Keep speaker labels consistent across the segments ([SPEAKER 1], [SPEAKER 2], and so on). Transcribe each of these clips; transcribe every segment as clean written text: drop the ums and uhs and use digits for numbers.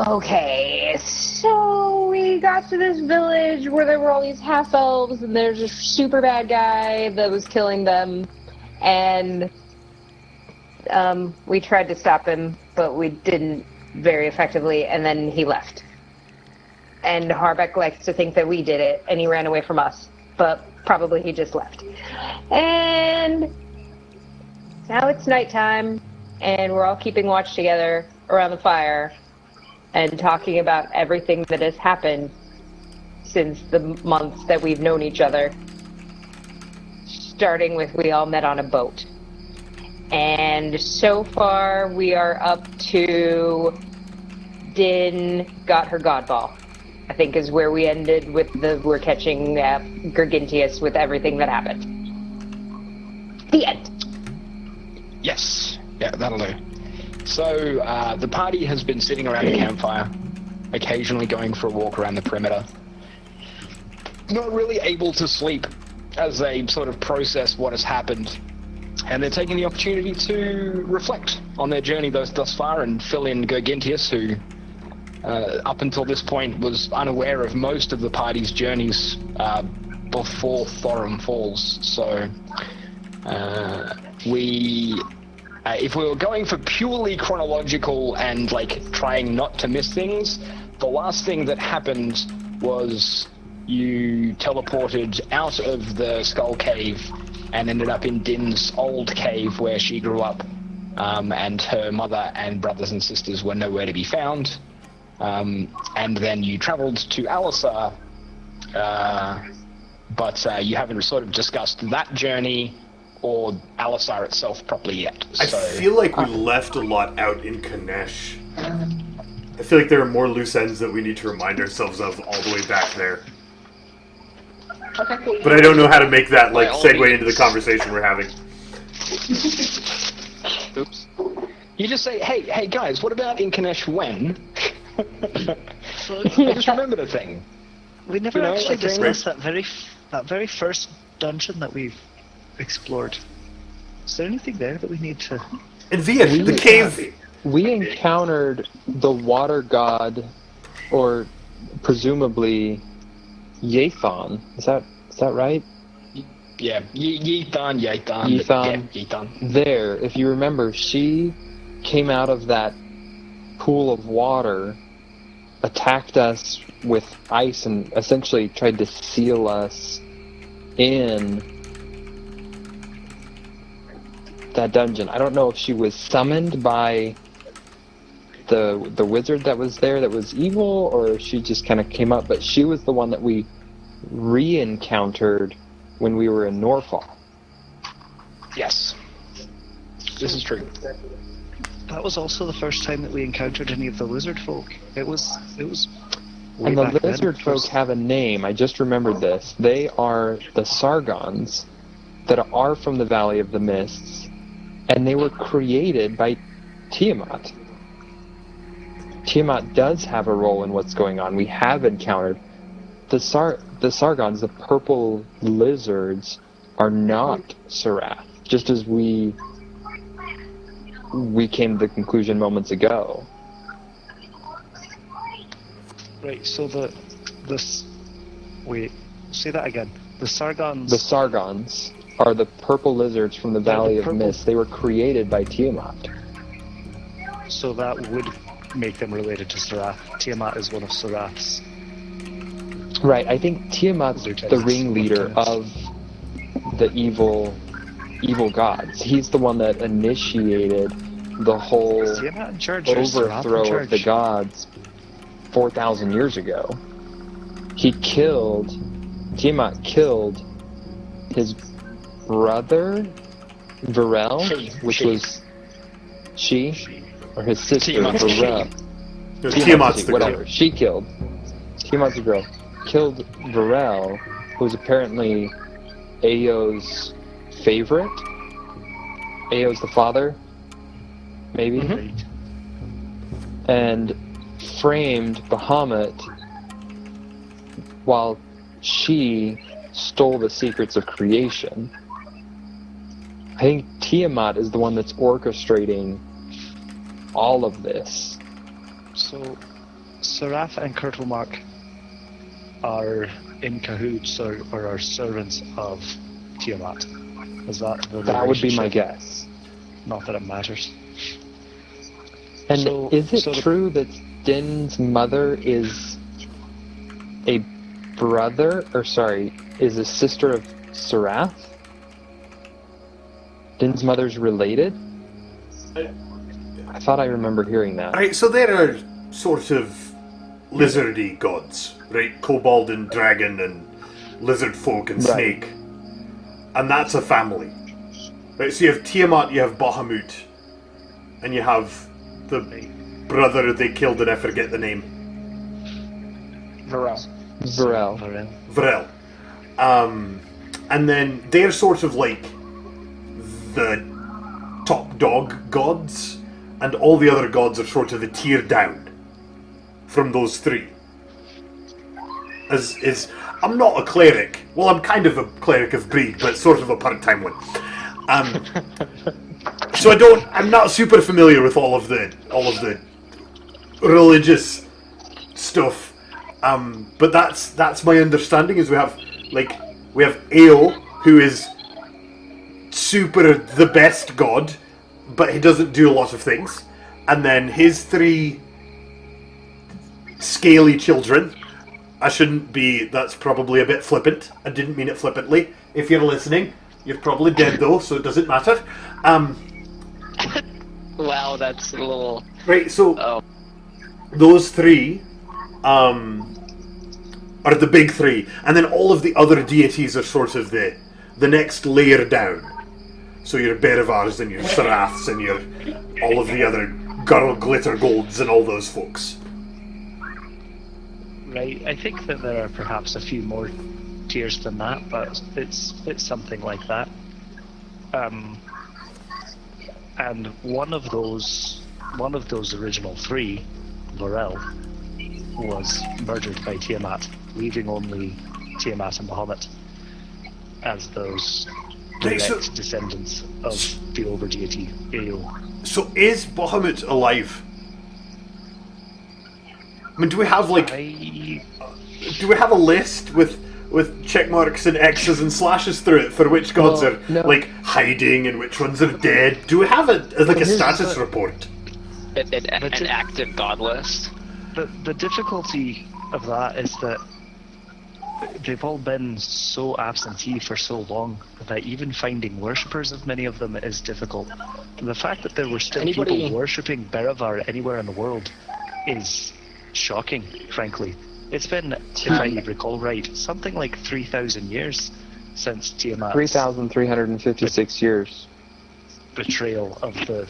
[SPEAKER 1] Okay, so we got to this village where there were all these half-elves, and there's a super bad guy that was killing them, and we tried to stop him, but we didn't very effectively, and then he left. And Harbeck likes to think that we did it, and he ran away from us, but probably he just left. And now it's nighttime, and we're all keeping watch together around the fire, and talking about everything that has happened since the months that we've known each other. Starting with we all met on a boat. And so far we are up to Din got her godball, I think is where we ended with we're catching Gargintius with everything that happened. The end.
[SPEAKER 2] Yes. Yeah, that'll do. So, the party has been sitting around the campfire, occasionally going for a walk around the perimeter. Not really able to sleep as they sort of process what has happened. And they're taking the opportunity to reflect on their journey thus far and fill in Gargintius, who, up until this point, was unaware of most of the party's journeys before Thorum falls. So, if we were going for purely chronological and, trying not to miss things, the last thing that happened was you teleported out of the Skull Cave and ended up in Din's old cave where she grew up, and her mother and brothers and sisters were nowhere to be found. And then you traveled to Alisar, but you haven't sort of discussed that journey or Alisar itself properly yet.
[SPEAKER 3] I feel like we left a lot out in Kanesh. I feel like there are more loose ends that we need to remind ourselves of all the way back there.
[SPEAKER 2] Okay.
[SPEAKER 3] But I don't know how to make that segue into the conversation we're having.
[SPEAKER 2] Oops. You just say, hey guys, what about in Kanesh when? I just remembered a thing.
[SPEAKER 4] We never actually discussed that very first dungeon that we've explored. Is there anything there that we need to...
[SPEAKER 3] And Via, the cave...
[SPEAKER 5] We encountered the water god, or presumably Yathan. Is that right?
[SPEAKER 2] Yeah, Yathan.
[SPEAKER 5] Yathan. There, if you remember, she came out of that pool of water, attacked us with ice, and essentially tried to seal us in that dungeon. I don't know if she was summoned by the wizard that was there that was evil, or if she just kind of came up, but she was the one that we re-encountered when we were in Norfall.
[SPEAKER 2] Yes. This is true.
[SPEAKER 4] That was also the first time that we encountered any of the lizard folk. It was
[SPEAKER 5] and the lizard folk have a name. I just remembered this. They are the Sargons that are from the Valley of the Mists, and they were created by Tiamat. Tiamat does have a role in what's going on. We have encountered the Sargons, the purple lizards, are not Serath, just as we came to the conclusion moments ago.
[SPEAKER 4] Right, so wait, say that again. The Sargons...
[SPEAKER 5] The Sargons are the purple lizards from the Valley of Mist. They were created by Tiamat.
[SPEAKER 4] So that would make them related to Serath. Tiamat is one of Serath's.
[SPEAKER 5] Right, I think Tiamat's the ringleader of the evil gods. He's the one that initiated the whole overthrow of the gods 4,000 years ago. Tiamat killed his brother, Varel, which was she, or his sister, Varel.
[SPEAKER 3] Tiamat's the
[SPEAKER 5] whatever.
[SPEAKER 3] girl.
[SPEAKER 5] She killed. Tiamat's the girl. Killed Varel, who was apparently Ao's favorite. Ao's the father, maybe? Mm-hmm. And framed Bahamut while she stole the secrets of creation. I think Tiamat is the one that's orchestrating all of this.
[SPEAKER 4] So Seraph and Kurtlemark are in cahoots or are servants of Tiamat. Is that the
[SPEAKER 5] That would be my
[SPEAKER 4] relationship?
[SPEAKER 5] guess.
[SPEAKER 4] Not that it matters.
[SPEAKER 5] And
[SPEAKER 4] So-
[SPEAKER 5] is it
[SPEAKER 4] so the-
[SPEAKER 5] true that Din's mother is a is a sister of Seraph? Din's mother's related? I thought I remember hearing that.
[SPEAKER 3] Alright, so there are sort of lizardy gods, right? Kobold and dragon and lizard folk and
[SPEAKER 5] Right.
[SPEAKER 3] snake. And that's a family. Right, so you have Tiamat, you have Bahamut, and you have the brother they killed and I forget the name.
[SPEAKER 2] Varel.
[SPEAKER 5] Varel.
[SPEAKER 3] Vrel. And then they're sort of like the top dog gods, and all the other gods are sort of the tier down from those three. I'm not a cleric. Well, I'm kind of a cleric of breed, but sort of a part-time one. So I'm not super familiar with all of the religious stuff. But that's my understanding. Is we have Eo, who is super the best god, but he doesn't do a lot of things, and then his three scaly children. That's probably a bit flippant. I didn't mean it flippantly. If you're listening, you're probably dead though, so it doesn't matter.
[SPEAKER 2] Wow, that's a little...
[SPEAKER 3] Right, so
[SPEAKER 2] Oh.
[SPEAKER 3] those three are the big three, and then all of the other deities are sort of the next layer down. So your Berevars and your Seraths and your all of the other Glitter Golds and all those folks.
[SPEAKER 4] Right. I think that there are perhaps a few more tiers than that, but it's something like that. And one of those original three, Varel, was murdered by Tiamat, leaving only Tiamat and Bahamut as those
[SPEAKER 3] Right,
[SPEAKER 4] direct
[SPEAKER 3] so-
[SPEAKER 4] descendants of the overdeity Eo.
[SPEAKER 3] So is Bahamut alive? I mean, do we have a list with check marks and X's and slashes through it for which gods
[SPEAKER 5] Well,
[SPEAKER 3] are
[SPEAKER 5] no.
[SPEAKER 3] like hiding and which ones are dead? Do we have a
[SPEAKER 5] Here's
[SPEAKER 3] status
[SPEAKER 5] the-
[SPEAKER 3] report?
[SPEAKER 2] An active god list.
[SPEAKER 4] The difficulty of that is that they've all been so absentee for so long that even finding worshippers of many of them is difficult. The fact that there were still
[SPEAKER 2] Anybody-
[SPEAKER 4] people worshipping Berevar anywhere in the world is shocking, frankly. It's been, if I recall right, something like 3,000 years since Tiamat's
[SPEAKER 5] 3,356 years.
[SPEAKER 4] betrayal of the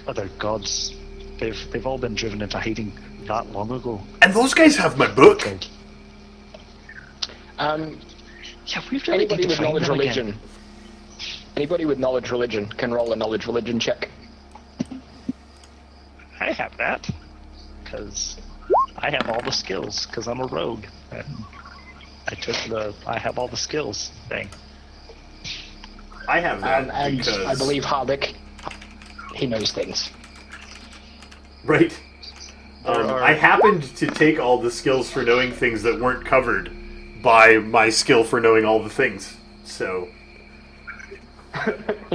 [SPEAKER 4] other gods. They've all been driven into hiding that long ago.
[SPEAKER 3] And those guys have my book.
[SPEAKER 4] Yeah, we've really
[SPEAKER 2] Anybody
[SPEAKER 4] need to
[SPEAKER 2] with
[SPEAKER 4] find
[SPEAKER 2] knowledge
[SPEAKER 4] them again.
[SPEAKER 2] religion. Anybody with knowledge religion can roll a knowledge religion check.
[SPEAKER 4] I have that, because I have all the skills, because I'm a rogue. And I took the I have all the skills thing.
[SPEAKER 3] I have that
[SPEAKER 2] And
[SPEAKER 3] because
[SPEAKER 2] I believe Harbeck, he knows things.
[SPEAKER 3] right.
[SPEAKER 4] are-
[SPEAKER 3] I happened to take all the skills for knowing things that weren't covered by my skill for knowing all the things. So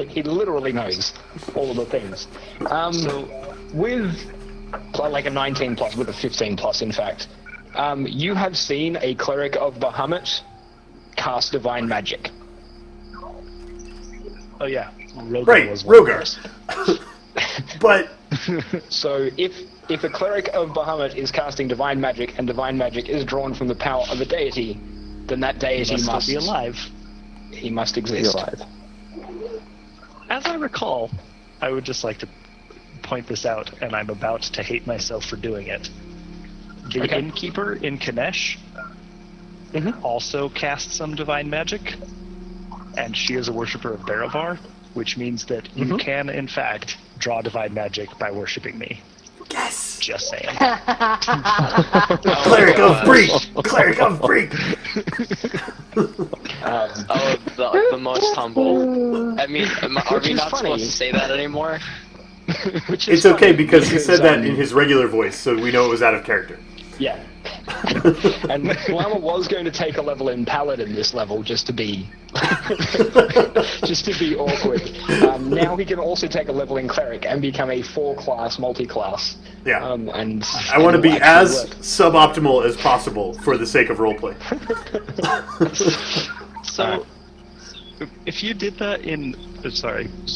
[SPEAKER 2] He literally knows all of the things. With like a 19 plus, with a 15 plus, in fact, you have seen a cleric of Bahamut cast divine magic.
[SPEAKER 4] Oh yeah, Rogar
[SPEAKER 3] right,
[SPEAKER 4] was one of
[SPEAKER 3] Rogar.
[SPEAKER 4] those.
[SPEAKER 3] But
[SPEAKER 2] So if a cleric of Bahamut is casting divine magic and divine magic is drawn from the power of a deity, then that deity
[SPEAKER 4] He
[SPEAKER 2] must
[SPEAKER 4] be alive.
[SPEAKER 2] He must
[SPEAKER 5] Be
[SPEAKER 2] exist.
[SPEAKER 5] alive.
[SPEAKER 4] As I recall, I would just like to point this out, and I'm about to hate myself for doing it. The
[SPEAKER 2] Okay.
[SPEAKER 4] innkeeper in Kanesh also casts some divine magic, and she is a worshipper of Berevar, which means that you can, in fact, draw divine magic by worshipping me.
[SPEAKER 3] yes,
[SPEAKER 4] Just saying.
[SPEAKER 3] cleric of Break, cleric of Break.
[SPEAKER 6] The most humble. I mean, are we
[SPEAKER 2] is
[SPEAKER 6] not
[SPEAKER 2] funny.
[SPEAKER 6] supposed to say that anymore?
[SPEAKER 2] Which is
[SPEAKER 3] It's okay
[SPEAKER 2] funny
[SPEAKER 3] because he said that
[SPEAKER 2] um,
[SPEAKER 3] in his regular voice, so we know it was out of character.
[SPEAKER 2] Yeah. And Lama was going to take a level in Paladin this level just to be awkward. Now he can also take a level in Cleric and become a 4-class multi-class.
[SPEAKER 3] Yeah.
[SPEAKER 2] And
[SPEAKER 3] I want to be as
[SPEAKER 2] work.
[SPEAKER 3] suboptimal as possible for the sake of roleplay.
[SPEAKER 4] So, if you did that in,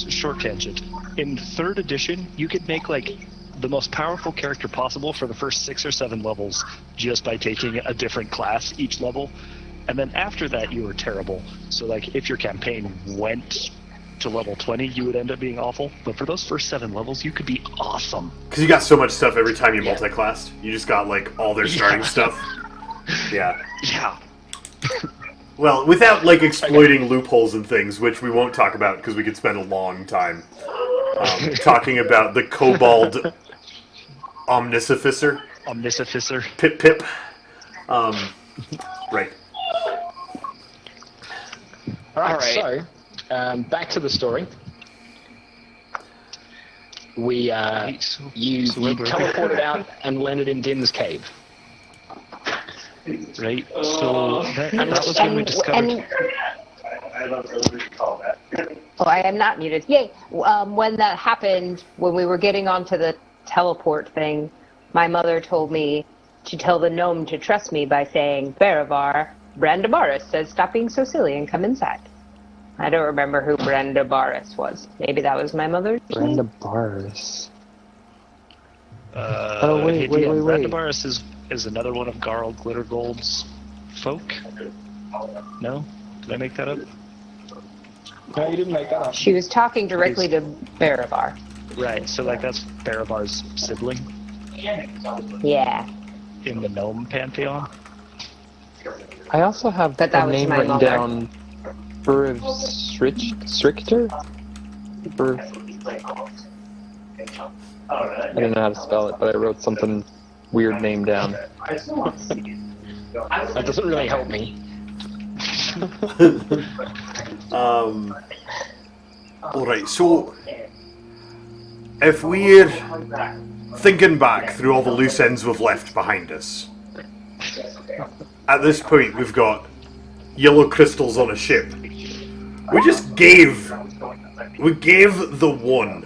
[SPEAKER 4] short tangent. In 3rd edition, you could make like the most powerful character possible for the first 6 or 7 levels just by taking a different class each level. And then after that, you were terrible. So like if your campaign went to level 20, you would end up being awful. But for those first 7 levels, you could be awesome.
[SPEAKER 3] Because you got so much stuff every time you multi-classed. You just got like all their starting stuff. Yeah.
[SPEAKER 4] Yeah.
[SPEAKER 3] Well, without like exploiting loopholes and things, which we won't talk about because we could spend a long time talking about the Kobold Omnisificer. Pip. Right.
[SPEAKER 2] Alright, so, back to the story. You teleported out and landed in Dim's cave.
[SPEAKER 4] Right, so that was when we discovered...
[SPEAKER 1] Oh, I am not muted. Yay! When that happened, when we were getting onto the teleport thing, my mother told me to tell the gnome to trust me by saying, Baravar, Brandabaris says stop being so silly and come inside. I don't remember who Brandabaris was. Maybe that was my mother's name?
[SPEAKER 5] Brandabaris.
[SPEAKER 4] Wait. Brandabaris is another one of Garl Glittergold's folk? No? Did I make that up?
[SPEAKER 2] No, you didn't make that up.
[SPEAKER 1] She was talking directly to Baravar.
[SPEAKER 4] Right, so like that's Baravar's sibling
[SPEAKER 1] Yeah.
[SPEAKER 4] in the gnome pantheon.
[SPEAKER 5] I also have
[SPEAKER 1] But that
[SPEAKER 5] a
[SPEAKER 1] was
[SPEAKER 5] name
[SPEAKER 1] my
[SPEAKER 5] written
[SPEAKER 1] mother.
[SPEAKER 5] down. Stricter? I don't know how to spell it, but I wrote something weird name down.
[SPEAKER 2] That doesn't really help me.
[SPEAKER 3] Alright, so if we're thinking back through all the loose ends we've left behind us, at this point we've got yellow crystals on a ship. We gave the one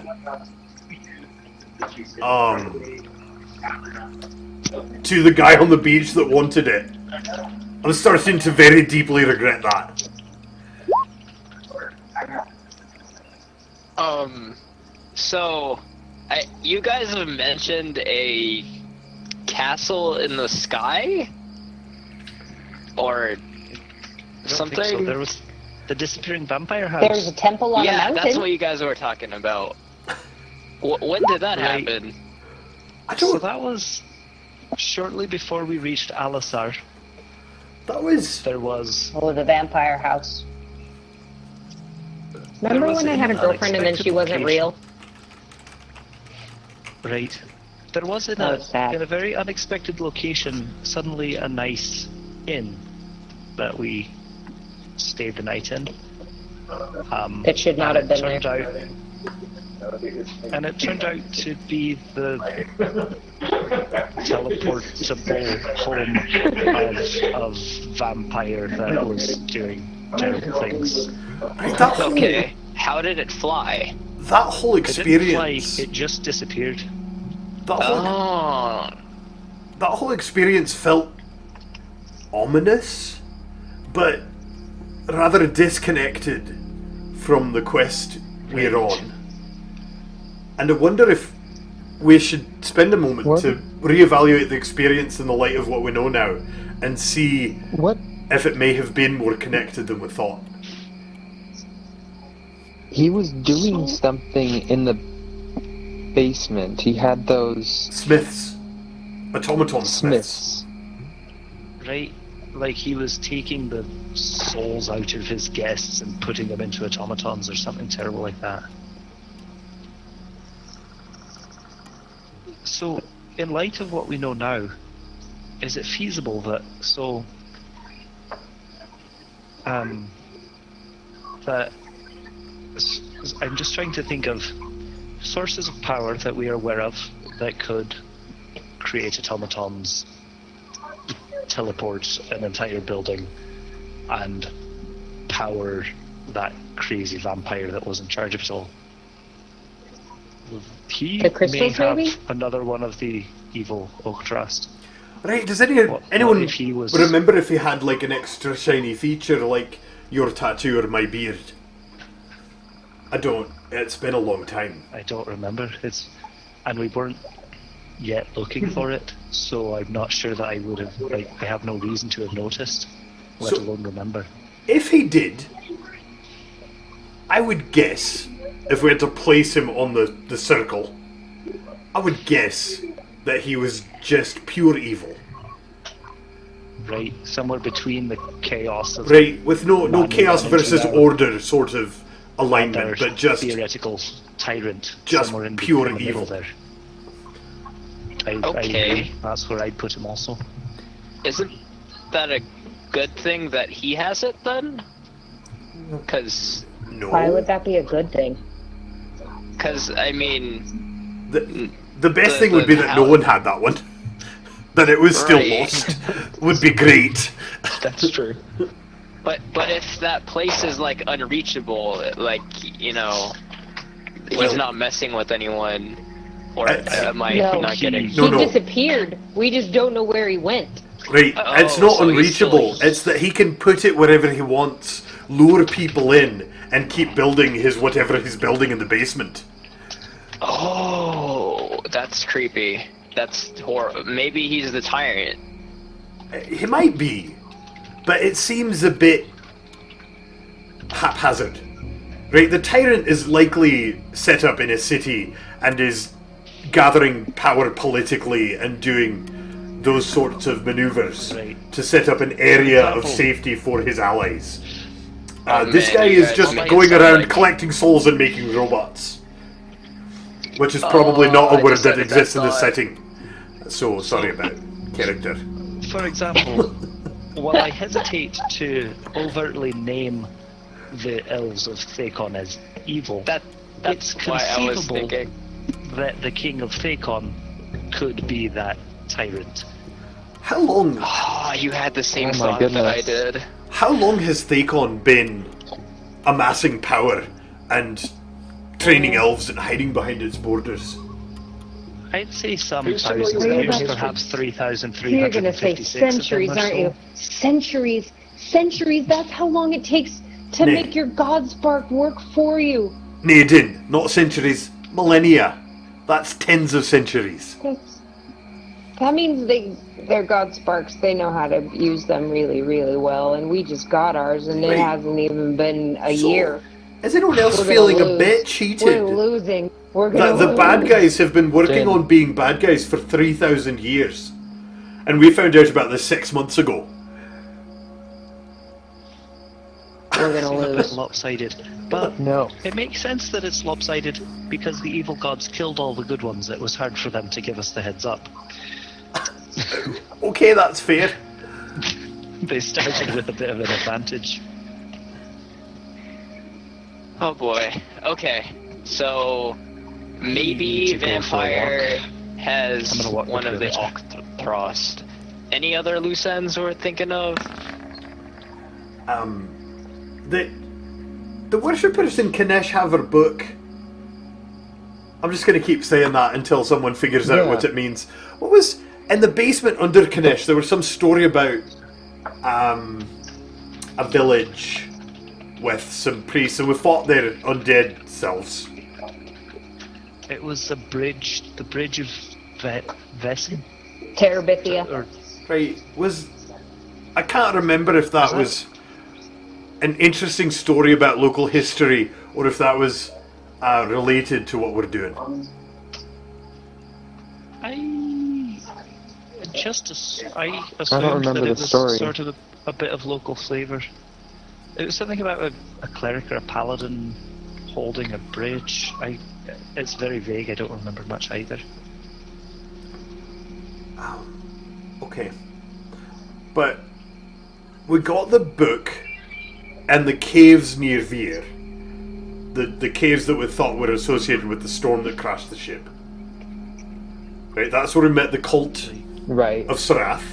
[SPEAKER 3] to the guy on the beach that wanted it. I'm starting to very deeply regret that.
[SPEAKER 6] So, you guys have mentioned a castle in the sky? Or something?
[SPEAKER 4] So. There was the disappearing vampire house.
[SPEAKER 1] There's a temple on a mountain.
[SPEAKER 6] Yeah, that's what you guys were talking about. When did that happen?
[SPEAKER 4] So that was shortly before we reached Alisar. There was...
[SPEAKER 1] Oh, the vampire house. Remember when I had a girlfriend and then she wasn't real?
[SPEAKER 4] Right. There was in a very unexpected location suddenly a nice inn that we stayed the night in.
[SPEAKER 1] It should not have been there.
[SPEAKER 4] And it turned out to be the teleportable home of vampire that was doing terrible things.
[SPEAKER 6] Okay, how did it fly?
[SPEAKER 3] That whole experience...
[SPEAKER 4] It didn't fly, it just disappeared.
[SPEAKER 3] That whole experience felt ominous, but rather disconnected from the quest we're on. And I wonder if we should spend a moment to reevaluate the experience in the light of what we know now and see if it may have been more connected than we thought.
[SPEAKER 5] He was doing something in the basement. He had those...
[SPEAKER 3] Smiths. Automaton Smiths.
[SPEAKER 4] Right? Like he was taking the souls out of his guests and putting them into automatons or something terrible like that. So, in light of what we know now, is it feasible that that I'm just trying to think of sources of power that we are aware of that could create automatons teleport an entire building and power that crazy vampire that was in charge of it all. He
[SPEAKER 1] The crystals,
[SPEAKER 4] may have
[SPEAKER 1] maybe?
[SPEAKER 4] another one of the evil Oak Trust.
[SPEAKER 3] Right, does
[SPEAKER 4] What
[SPEAKER 3] anyone
[SPEAKER 4] if he was-
[SPEAKER 3] remember if he had like an extra shiny feature like your tattoo or my beard? I don't. It's been a long time.
[SPEAKER 4] I don't remember. And we weren't yet looking for it, so I'm not sure that I would have. Like, I have no reason to have noticed, let
[SPEAKER 3] So-
[SPEAKER 4] alone remember.
[SPEAKER 3] If he did, I would guess, if we had to place him on the circle, I would guess that he was just pure evil.
[SPEAKER 4] Right, somewhere between the chaos of
[SPEAKER 3] Right, with no
[SPEAKER 4] Man
[SPEAKER 3] chaos
[SPEAKER 4] managing
[SPEAKER 3] versus
[SPEAKER 4] our-
[SPEAKER 3] order sort of
[SPEAKER 4] and
[SPEAKER 3] alignment,
[SPEAKER 4] our
[SPEAKER 3] but just
[SPEAKER 4] theoretical tyrant,
[SPEAKER 3] just
[SPEAKER 4] somewhere in
[SPEAKER 3] pure
[SPEAKER 4] the middle
[SPEAKER 3] evil.
[SPEAKER 4] there. I
[SPEAKER 6] Okay.
[SPEAKER 4] agree. That's where I'd put him also.
[SPEAKER 6] Isn't that a good thing that he has it then? Because
[SPEAKER 1] Why
[SPEAKER 3] no.
[SPEAKER 1] would that be a good thing?
[SPEAKER 6] I mean,
[SPEAKER 3] The best
[SPEAKER 6] the-
[SPEAKER 3] thing would
[SPEAKER 6] the
[SPEAKER 3] be that no
[SPEAKER 6] how-
[SPEAKER 3] one had that one. That it was still
[SPEAKER 6] Right.
[SPEAKER 3] lost would be great.
[SPEAKER 4] That's true.
[SPEAKER 6] but if that place is like unreachable, like he's not messing with anyone, or am I
[SPEAKER 1] No.
[SPEAKER 6] not getting?
[SPEAKER 3] No,
[SPEAKER 1] he
[SPEAKER 3] no.
[SPEAKER 1] disappeared. We just don't know where he went.
[SPEAKER 3] Right,
[SPEAKER 6] Oh,
[SPEAKER 3] it's not
[SPEAKER 6] so he's
[SPEAKER 3] unreachable.
[SPEAKER 6] still-
[SPEAKER 3] It's that he can put it wherever he wants, lure people in, and keep building his whatever he's building in the basement.
[SPEAKER 6] Oh, that's creepy. That's horrible. Maybe he's the tyrant.
[SPEAKER 3] He might be, but it seems a bit haphazard. Right, the tyrant is likely set up in a city and is gathering power politically and doing those sorts of maneuvers
[SPEAKER 4] Right.
[SPEAKER 3] to set up an area of
[SPEAKER 4] example-
[SPEAKER 3] safety for his allies.
[SPEAKER 6] Oh,
[SPEAKER 3] This
[SPEAKER 6] man,
[SPEAKER 3] guy
[SPEAKER 6] you
[SPEAKER 3] is
[SPEAKER 6] guys
[SPEAKER 3] just
[SPEAKER 6] make it
[SPEAKER 3] going
[SPEAKER 6] sound
[SPEAKER 3] around
[SPEAKER 6] like-
[SPEAKER 3] collecting souls and making robots. Which is probably not a
[SPEAKER 6] I
[SPEAKER 3] word
[SPEAKER 6] just
[SPEAKER 3] that
[SPEAKER 6] had that
[SPEAKER 3] exists in this
[SPEAKER 6] thought.
[SPEAKER 3] setting. So, sorry about character.
[SPEAKER 4] For example, while I hesitate to overtly name the elves of Thakon as evil,
[SPEAKER 6] That's
[SPEAKER 4] it's
[SPEAKER 6] why I was
[SPEAKER 4] conceivable
[SPEAKER 6] thinking.
[SPEAKER 4] that the king of Thakon could be that tyrant.
[SPEAKER 3] How long
[SPEAKER 6] Oh, you had the same
[SPEAKER 5] Oh my
[SPEAKER 6] thought that I
[SPEAKER 5] goodness.
[SPEAKER 6] did.
[SPEAKER 3] How long has Thakon been amassing power and training elves and hiding behind its borders?
[SPEAKER 4] I'd say some
[SPEAKER 6] Who's
[SPEAKER 4] thousands of
[SPEAKER 6] familiar
[SPEAKER 1] with
[SPEAKER 4] years,
[SPEAKER 1] that?
[SPEAKER 4] perhaps
[SPEAKER 1] You're gonna say
[SPEAKER 4] 3,356
[SPEAKER 1] centuries,
[SPEAKER 4] of them or
[SPEAKER 1] aren't
[SPEAKER 4] so.
[SPEAKER 1] you? Centuries. Centuries. That's how long it takes to
[SPEAKER 3] Nay.
[SPEAKER 1] make your god spark work for you.
[SPEAKER 3] Naden, not centuries, millennia. That's tens of centuries.
[SPEAKER 1] That means they're god sparks. They know how to use them really, really well, and we just got ours, and it
[SPEAKER 3] Right.
[SPEAKER 1] hasn't even been a
[SPEAKER 3] So,
[SPEAKER 1] year.
[SPEAKER 3] Is anyone else
[SPEAKER 1] We're gonna
[SPEAKER 3] feeling a
[SPEAKER 1] lose.
[SPEAKER 3] bit
[SPEAKER 1] We're
[SPEAKER 3] cheated?
[SPEAKER 1] losing. We're gonna
[SPEAKER 3] The
[SPEAKER 1] lose.
[SPEAKER 3] bad guys have been working
[SPEAKER 5] Jen.
[SPEAKER 3] on being bad guys for 3,000 years. And we found out about this 6 months ago.
[SPEAKER 1] We're gonna
[SPEAKER 4] Seems a bit
[SPEAKER 1] lose.
[SPEAKER 4] lopsided. But
[SPEAKER 5] No.
[SPEAKER 4] it makes sense that it's lopsided because the evil gods killed all the good ones. It was hard for them to give us the heads up.
[SPEAKER 3] Okay, that's fair.
[SPEAKER 4] They started with a bit of an advantage.
[SPEAKER 6] Oh boy. Okay. So
[SPEAKER 4] need
[SPEAKER 6] maybe
[SPEAKER 4] to go for a
[SPEAKER 6] Vampire
[SPEAKER 4] I'm
[SPEAKER 6] has
[SPEAKER 4] gonna walk
[SPEAKER 6] one
[SPEAKER 4] with
[SPEAKER 6] of the
[SPEAKER 4] you.
[SPEAKER 6] Octhrust. Any other loose ends we're thinking of?
[SPEAKER 3] The worshippers in Kanesh have a book. I'm just going to keep saying that until someone figures out
[SPEAKER 5] Yeah.
[SPEAKER 3] what it means. What was in the basement under Kanesh? There was some story about a village with some priests, and we fought their undead selves.
[SPEAKER 4] It was the bridge of Vesin?
[SPEAKER 1] Terabithia.
[SPEAKER 4] Or
[SPEAKER 3] Right? I can't remember if that
[SPEAKER 4] Was
[SPEAKER 3] was an interesting story about local history, or if that was related to what we're doing.
[SPEAKER 4] I assumed
[SPEAKER 5] remember
[SPEAKER 4] that
[SPEAKER 5] the
[SPEAKER 4] it was
[SPEAKER 5] story.
[SPEAKER 4] sort of a bit of local flavour. It was something about a cleric or a paladin holding a bridge. It's very vague. I don't remember much either.
[SPEAKER 3] Okay. But we got the book and the caves near Veer. The caves that we thought were associated with the storm that crashed the ship. Right, that's where we met the cult
[SPEAKER 5] Right.
[SPEAKER 3] of Sarath.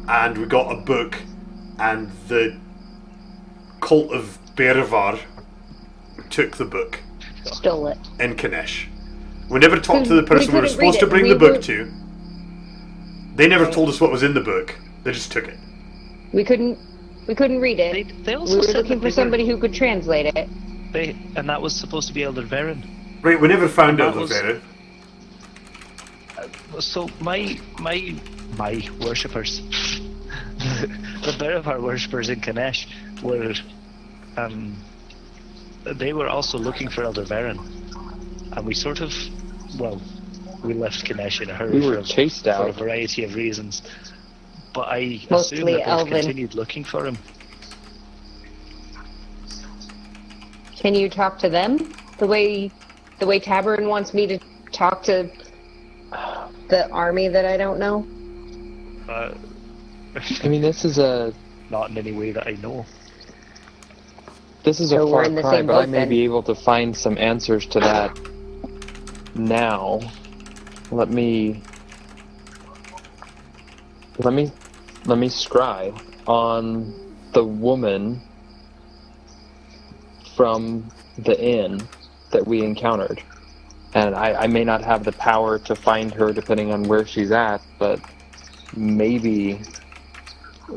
[SPEAKER 3] and we got a book, and the cult of Berevar took the book
[SPEAKER 1] Stole it.
[SPEAKER 3] in Kanesh. We never talked to the
[SPEAKER 1] We
[SPEAKER 3] person we were
[SPEAKER 1] couldn't
[SPEAKER 3] supposed
[SPEAKER 1] read
[SPEAKER 3] to
[SPEAKER 1] it.
[SPEAKER 3] bring
[SPEAKER 1] We
[SPEAKER 3] the book
[SPEAKER 1] were-
[SPEAKER 3] to. They never told us what was in the book. They just took it.
[SPEAKER 1] We couldn't read it.
[SPEAKER 4] They also
[SPEAKER 1] We were
[SPEAKER 4] said
[SPEAKER 1] looking
[SPEAKER 4] that
[SPEAKER 1] for somebody who could translate it.
[SPEAKER 4] and that was supposed to be Elder Varen.
[SPEAKER 3] Right, we never found
[SPEAKER 4] That
[SPEAKER 3] out the
[SPEAKER 4] was-
[SPEAKER 3] Vera.
[SPEAKER 4] So my worshippers, the Berevar worshippers in Kanesh were, they were also looking for Elder Varen, and we sort of, we left Kanesh in a hurry
[SPEAKER 5] We were chased
[SPEAKER 4] for a
[SPEAKER 5] out.
[SPEAKER 4] variety of reasons. But I
[SPEAKER 1] Mostly
[SPEAKER 4] assume that they've
[SPEAKER 1] Elven.
[SPEAKER 4] continued looking for him.
[SPEAKER 1] Can you talk to them? The way Tabarin wants me to talk to the army that I don't know?
[SPEAKER 5] I mean, this is a
[SPEAKER 4] Not in any way that I know.
[SPEAKER 1] So we're
[SPEAKER 5] far
[SPEAKER 1] in the
[SPEAKER 5] cry,
[SPEAKER 1] same
[SPEAKER 5] but I
[SPEAKER 1] boat,
[SPEAKER 5] may
[SPEAKER 1] then.
[SPEAKER 5] be able to find some answers to that now. Let me scry on the woman from the inn that we encountered. And I may not have the power to find her depending on where she's at, but maybe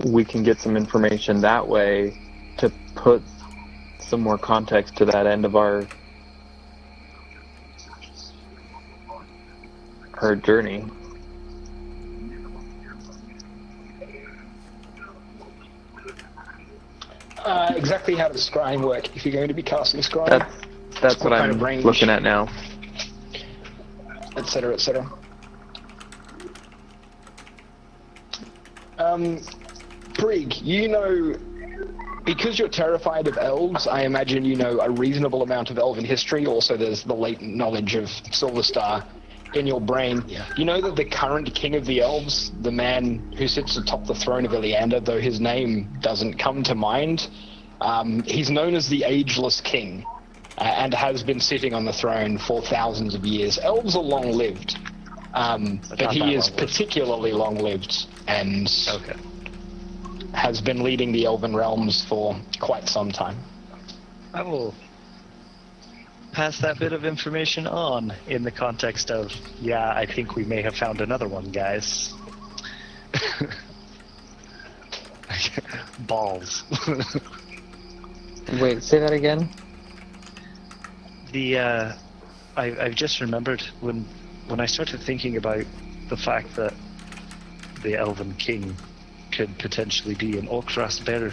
[SPEAKER 5] we can get some information that way to put some more context to that end of our journey.
[SPEAKER 2] Exactly how does scrying work if you're going to be casting scrying,
[SPEAKER 5] That's what
[SPEAKER 2] What kind
[SPEAKER 5] I'm
[SPEAKER 2] of range?
[SPEAKER 5] looking at now.
[SPEAKER 2] etc., etc. Brig, you know, because you're terrified of elves, I imagine you know a reasonable amount of elven history. Also, there's the latent knowledge of Silverstar in your brain. You know that the current king of the elves, the man who sits atop the throne of Iliander, though his name doesn't come to mind, he's known as the Ageless King, and has been sitting on the throne for thousands of years. Elves are long-lived, but
[SPEAKER 4] not
[SPEAKER 2] he
[SPEAKER 4] that
[SPEAKER 2] is
[SPEAKER 4] long-lived.
[SPEAKER 2] particularly long-lived, and
[SPEAKER 4] Okay.
[SPEAKER 2] has been leading the Elven realms for quite some time.
[SPEAKER 4] I will pass that bit of information on in the context of, yeah, I think we may have found another one, guys. Balls.
[SPEAKER 5] Wait, say that again?
[SPEAKER 4] I've just remembered when I started thinking about the fact that the Elven King could potentially be an Orkras bearer.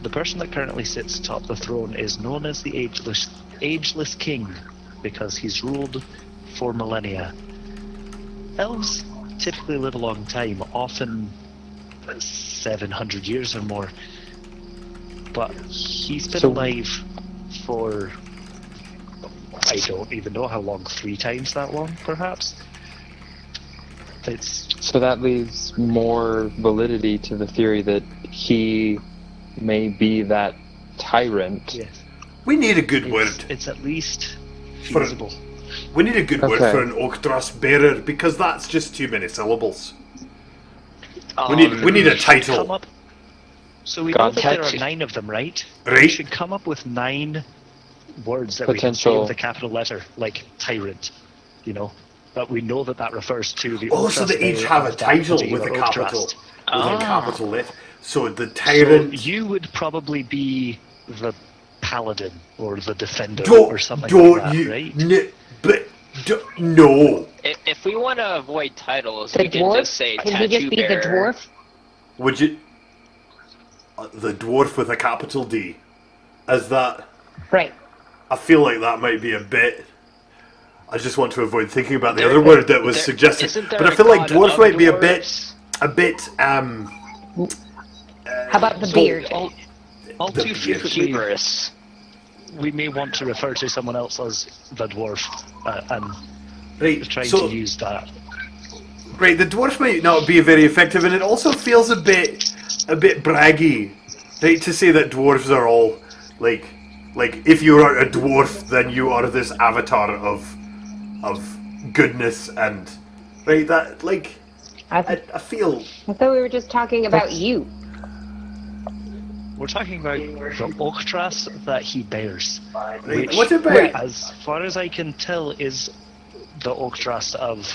[SPEAKER 4] The person that currently sits atop the throne is known as the Ageless King because he's ruled for millennia. Elves typically live a long time, often 700 years or more. But he's been alive for, I don't even know how long, 3 times that long, perhaps?
[SPEAKER 5] So that leaves more validity to the theory that he may be that tyrant.
[SPEAKER 4] Yes.
[SPEAKER 3] We need a good word.
[SPEAKER 4] It's at least
[SPEAKER 3] For-
[SPEAKER 4] feasible.
[SPEAKER 3] We need a good word
[SPEAKER 5] Okay.
[SPEAKER 3] for an Oakthrust bearer, because that's just too many syllables. We need a
[SPEAKER 4] Come
[SPEAKER 3] title.
[SPEAKER 4] up. So we know that there are
[SPEAKER 6] Gotcha.
[SPEAKER 4] 9 of them, right? We
[SPEAKER 3] Right?
[SPEAKER 4] should come up with 9 words that we
[SPEAKER 5] Potential.
[SPEAKER 4] can say with a capital letter, like tyrant, you know? But we know that refers to the
[SPEAKER 3] Oh, so
[SPEAKER 4] Oaktrust
[SPEAKER 3] they each
[SPEAKER 4] bearer
[SPEAKER 3] have a
[SPEAKER 4] of that
[SPEAKER 3] title
[SPEAKER 4] particular
[SPEAKER 3] with a
[SPEAKER 4] Oaktrust.
[SPEAKER 3] capital. With a
[SPEAKER 6] Ah.
[SPEAKER 3] capital letter. So the
[SPEAKER 4] So
[SPEAKER 3] tyrant.
[SPEAKER 4] you would probably be the paladin or the defender
[SPEAKER 3] don't
[SPEAKER 4] or something
[SPEAKER 3] don't
[SPEAKER 4] like that,
[SPEAKER 3] you?
[SPEAKER 4] right?
[SPEAKER 3] No.
[SPEAKER 6] If we want to avoid titles,
[SPEAKER 1] The
[SPEAKER 6] we can
[SPEAKER 1] dwarf?
[SPEAKER 6] just say
[SPEAKER 1] Can
[SPEAKER 6] tattoo
[SPEAKER 1] he just be the
[SPEAKER 6] bearer.
[SPEAKER 1] dwarf?
[SPEAKER 3] Would you? The dwarf with a capital D. Is that?
[SPEAKER 1] Right.
[SPEAKER 3] I feel like that might be a bit. I just want to avoid thinking about the
[SPEAKER 6] There-
[SPEAKER 3] other word that was
[SPEAKER 6] there-
[SPEAKER 3] suggested.
[SPEAKER 6] isn't there
[SPEAKER 3] But I
[SPEAKER 6] a
[SPEAKER 3] feel like
[SPEAKER 6] god
[SPEAKER 3] dwarf
[SPEAKER 6] of
[SPEAKER 3] might be
[SPEAKER 6] dwarves?
[SPEAKER 3] a bit.
[SPEAKER 1] How about the beard?
[SPEAKER 4] All
[SPEAKER 3] The
[SPEAKER 4] too
[SPEAKER 3] beard.
[SPEAKER 4] frequently,
[SPEAKER 6] Hubris.
[SPEAKER 4] we may want to refer to someone else as the dwarf and
[SPEAKER 3] Right.
[SPEAKER 4] trying
[SPEAKER 3] So
[SPEAKER 4] to use that.
[SPEAKER 3] right, the dwarf might not be very effective, and it also feels a bit braggy, right? To say that dwarves are all like if you are a dwarf, then you are this avatar of goodness and right that like
[SPEAKER 1] I
[SPEAKER 3] feel...
[SPEAKER 1] thought we were just talking about you.
[SPEAKER 4] We're talking about the Ochtras that he bears. Which,
[SPEAKER 3] what about...
[SPEAKER 4] as far as I can tell, is the Ochtras of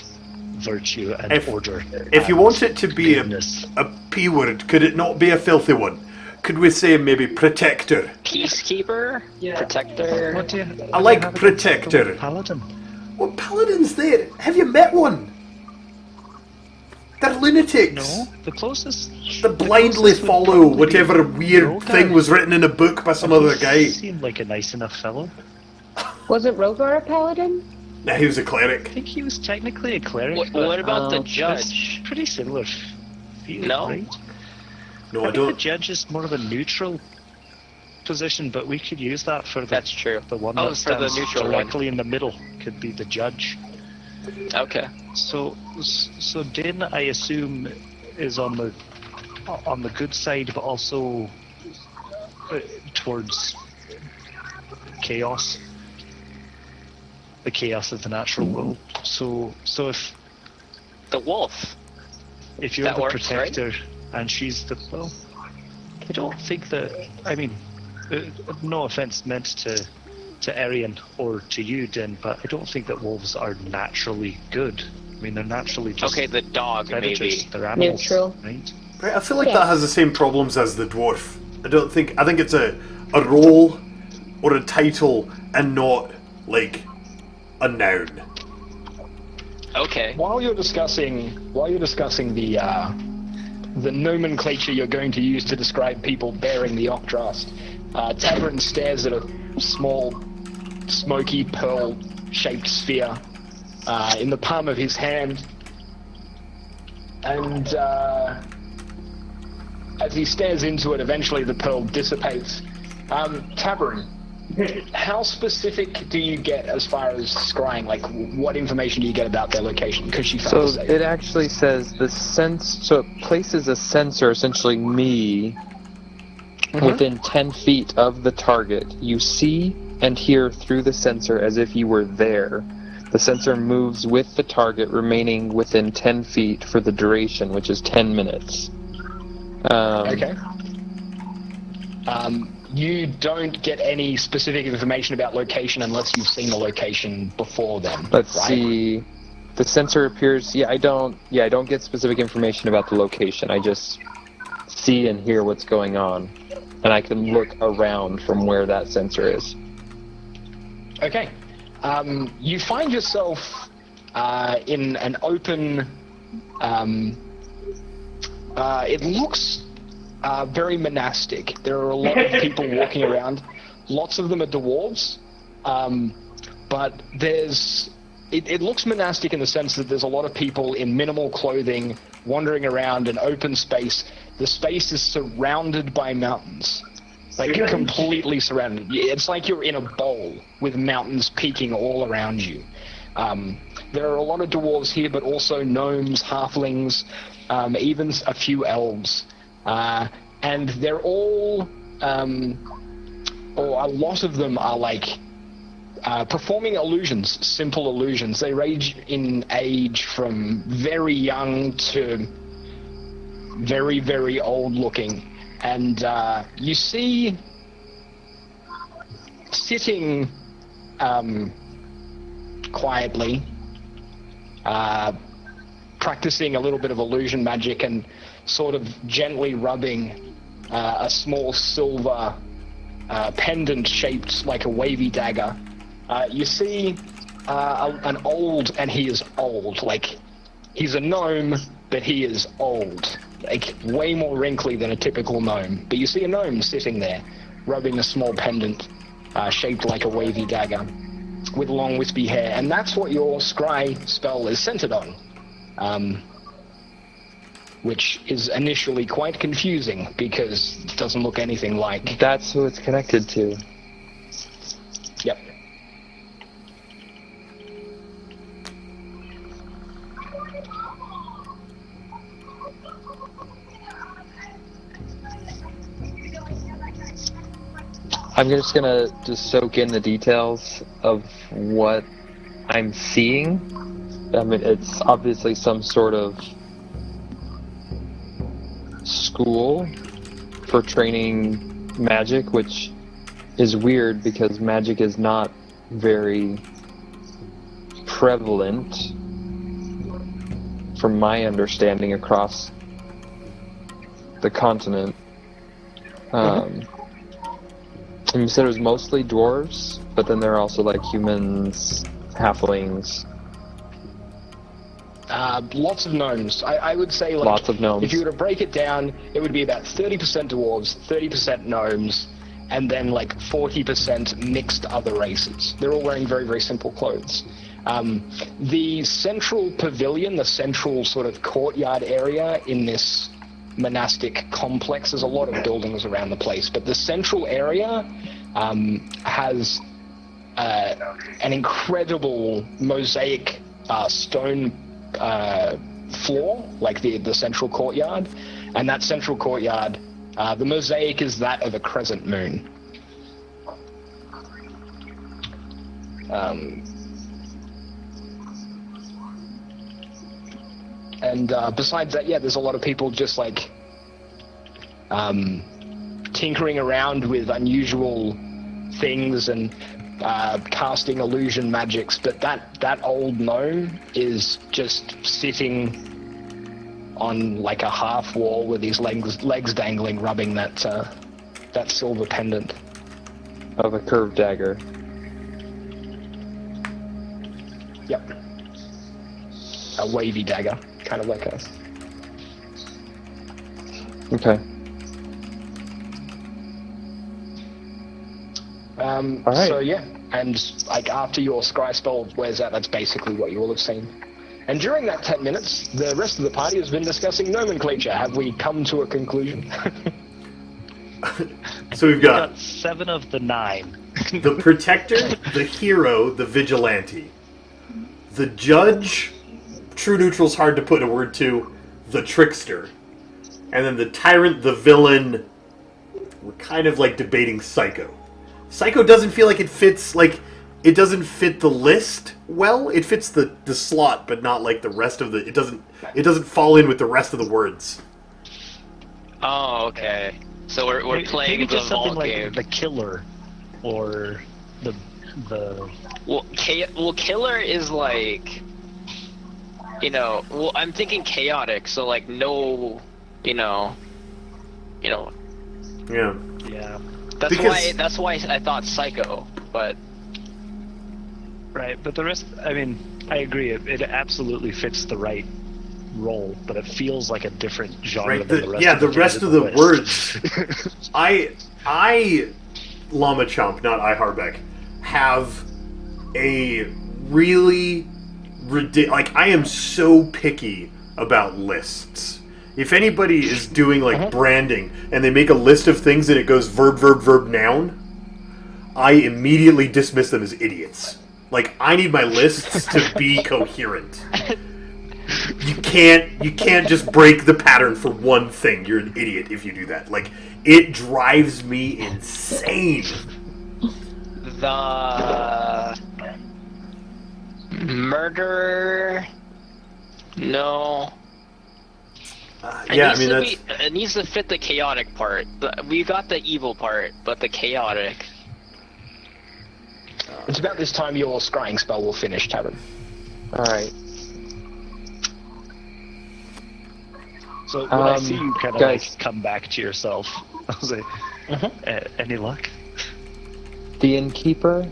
[SPEAKER 4] virtue and order.
[SPEAKER 3] If you want it to be
[SPEAKER 4] goodness.
[SPEAKER 3] a P word, could it not be a filthy one? Could we say maybe protector?
[SPEAKER 6] Peacekeeper? Yeah. Protector?
[SPEAKER 4] What do you,
[SPEAKER 3] I like protector.
[SPEAKER 4] Paladin.
[SPEAKER 3] What paladin's there? Have you met one? They're lunatics.
[SPEAKER 4] No, the closest.
[SPEAKER 3] They blindly follow whatever weird thing was written in a book by some other guy.
[SPEAKER 4] Seemed like a nice enough fellow.
[SPEAKER 1] Wasn't Rogar a paladin?
[SPEAKER 3] Nah, he was a
[SPEAKER 4] I
[SPEAKER 3] cleric.
[SPEAKER 4] think he was technically a cleric.
[SPEAKER 6] What about the
[SPEAKER 4] that's
[SPEAKER 6] judge?
[SPEAKER 4] pretty similar.
[SPEAKER 6] No.
[SPEAKER 4] Right?
[SPEAKER 3] No,
[SPEAKER 4] I
[SPEAKER 3] I
[SPEAKER 4] think
[SPEAKER 3] don't.
[SPEAKER 4] the judge is more of a neutral position, but we could use that for the.
[SPEAKER 6] That's true.
[SPEAKER 4] The one
[SPEAKER 6] Oh,
[SPEAKER 4] that
[SPEAKER 6] for the
[SPEAKER 4] stands
[SPEAKER 6] neutral
[SPEAKER 4] directly in the middle could be the judge.
[SPEAKER 6] Okay.
[SPEAKER 4] So Din, I assume, is on the good side, but also towards chaos. The chaos of the natural world. So if
[SPEAKER 6] The wolf.
[SPEAKER 4] you're
[SPEAKER 6] That
[SPEAKER 4] the
[SPEAKER 6] works,
[SPEAKER 4] protector and she's the I don't think that. I mean, no offense meant to Arian or to you, Din, but I don't think that wolves are naturally good. I mean, they're naturally just
[SPEAKER 6] Okay, the dog,
[SPEAKER 4] predators.
[SPEAKER 6] maybe.
[SPEAKER 4] They're animals,
[SPEAKER 1] Neutral.
[SPEAKER 4] right?
[SPEAKER 3] Right, I feel like that has the same problems as the dwarf. I think it's a role or a title and not like a noun.
[SPEAKER 6] Okay.
[SPEAKER 2] While you're discussing the nomenclature you're going to use to describe people bearing the Ochtrast, Tavern stares at a small, smoky pearl-shaped sphere in the palm of his hand, and as he stares into it, eventually the pearl dissipates. Tavern, how specific do you get as far as scrying? Like, what information do you get about their location? Because she found
[SPEAKER 5] So it actually says so it places a sensor, essentially me, within 10 feet of the target. You see and hear through the sensor as if you were there. The sensor moves with the target, remaining within 10 feet for the duration, which is 10 minutes.
[SPEAKER 2] Okay. You don't get any specific information about location unless you've seen the location before then.
[SPEAKER 5] Let's
[SPEAKER 2] right?
[SPEAKER 5] see. The sensor appears. I don't get specific information about the location. I just see and hear what's going on, and I can look around from where that sensor is.
[SPEAKER 2] Okay. You find yourself in an open. It looks very monastic. There are a lot of people walking around. Lots of them are dwarves, but it looks monastic in the sense that there's a lot of people in minimal clothing wandering around an open space. The space is surrounded by mountains, like completely surrounded. It's like you're in a bowl with mountains peaking all around you. There are a lot of dwarves here, but also gnomes, halflings, even a few elves. And they're all, or a lot of them are like performing illusions, simple illusions. They range in age from very young to very, very old looking. And you see sitting quietly, practicing a little bit of illusion magic and sort of gently rubbing a small silver pendant shaped like a wavy dagger. You see an old, and he is old, like he's a gnome, but he is old, like way more wrinkly than a typical gnome. But you see a gnome sitting there, rubbing a small pendant shaped like a wavy dagger with long wispy hair, and that's what your scry spell is centered on. Which is initially quite confusing because it doesn't look anything like.
[SPEAKER 5] That's who it's connected to.
[SPEAKER 2] Yep.
[SPEAKER 5] I'm just gonna soak in the details of what I'm seeing. I mean, it's obviously some sort of school for training magic, which is weird because magic is not very prevalent, from my understanding, across the continent. And you said it was mostly dwarves, but then there are also like humans, halflings.
[SPEAKER 2] Lots of gnomes. I would say like
[SPEAKER 5] Lots of gnomes.
[SPEAKER 2] If you were to break it down, it would be about 30% dwarves, 30% gnomes, and then like 40% mixed other races. They're all wearing very, very simple clothes. The central pavilion, the central sort of courtyard area in this monastic complex, there's a lot of buildings around the place, but the central area has an incredible mosaic stone floor, like the central courtyard, and that central courtyard, the mosaic is that of a crescent moon. And besides that, yeah, there's a lot of people just like tinkering around with unusual things and casting illusion magics, but that old gnome is just sitting on like a half wall with his legs dangling, rubbing that silver pendant
[SPEAKER 5] Of a curved dagger.
[SPEAKER 2] Yep, a wavy dagger, kind of like us.
[SPEAKER 5] Okay. Alright.
[SPEAKER 2] So yeah, and like after your scry spell wears out, that's basically what you will have seen. And during that 10 minutes, the rest of the party has been discussing nomenclature. Have we come to a conclusion?
[SPEAKER 3] So we've got
[SPEAKER 4] 7 of the 9.
[SPEAKER 3] the protector, the hero, the vigilante, the judge, true neutral's hard to put a word to, the trickster, and then the tyrant, the villain. We're kind of like debating Psycho. Psycho doesn't feel like it fits, like, it doesn't fit the list well. It fits the slot, but not like the rest of the, it doesn't fall in with the rest of the words.
[SPEAKER 6] Oh, okay. So we're playing
[SPEAKER 4] maybe
[SPEAKER 6] the
[SPEAKER 4] just something
[SPEAKER 6] vault
[SPEAKER 4] like
[SPEAKER 6] game.
[SPEAKER 4] the killer, or the
[SPEAKER 6] Well, killer is like, well, I'm thinking chaotic, so like no,
[SPEAKER 3] Yeah.
[SPEAKER 4] yeah.
[SPEAKER 6] That's why I thought psycho, but
[SPEAKER 4] Right, but the rest, I mean, I agree, it absolutely fits the right role, but it feels like a different genre
[SPEAKER 3] Right.
[SPEAKER 4] than the rest
[SPEAKER 3] Yeah,
[SPEAKER 4] of
[SPEAKER 3] the
[SPEAKER 4] the
[SPEAKER 3] rest of the
[SPEAKER 4] list.
[SPEAKER 3] words. I Llama Chomp, not I Harbeck, have a really like, I am so picky about lists. If anybody is doing like branding and they make a list of things and it goes verb, verb, verb, noun, I immediately dismiss them as idiots. Like, I need my lists to be coherent. You can't just break the pattern for one thing. You're an idiot if you do that. Like, it drives me insane.
[SPEAKER 6] the murderer, no.
[SPEAKER 3] Yeah, I mean, that's...
[SPEAKER 6] It needs to fit the chaotic part. We got the evil part, but the chaotic.
[SPEAKER 2] It's about this time your scrying spell will finish, Tavern.
[SPEAKER 5] Alright.
[SPEAKER 4] So when I see you kind of
[SPEAKER 5] guys.
[SPEAKER 4] like come back to yourself, I was like, any luck?
[SPEAKER 5] The innkeeper,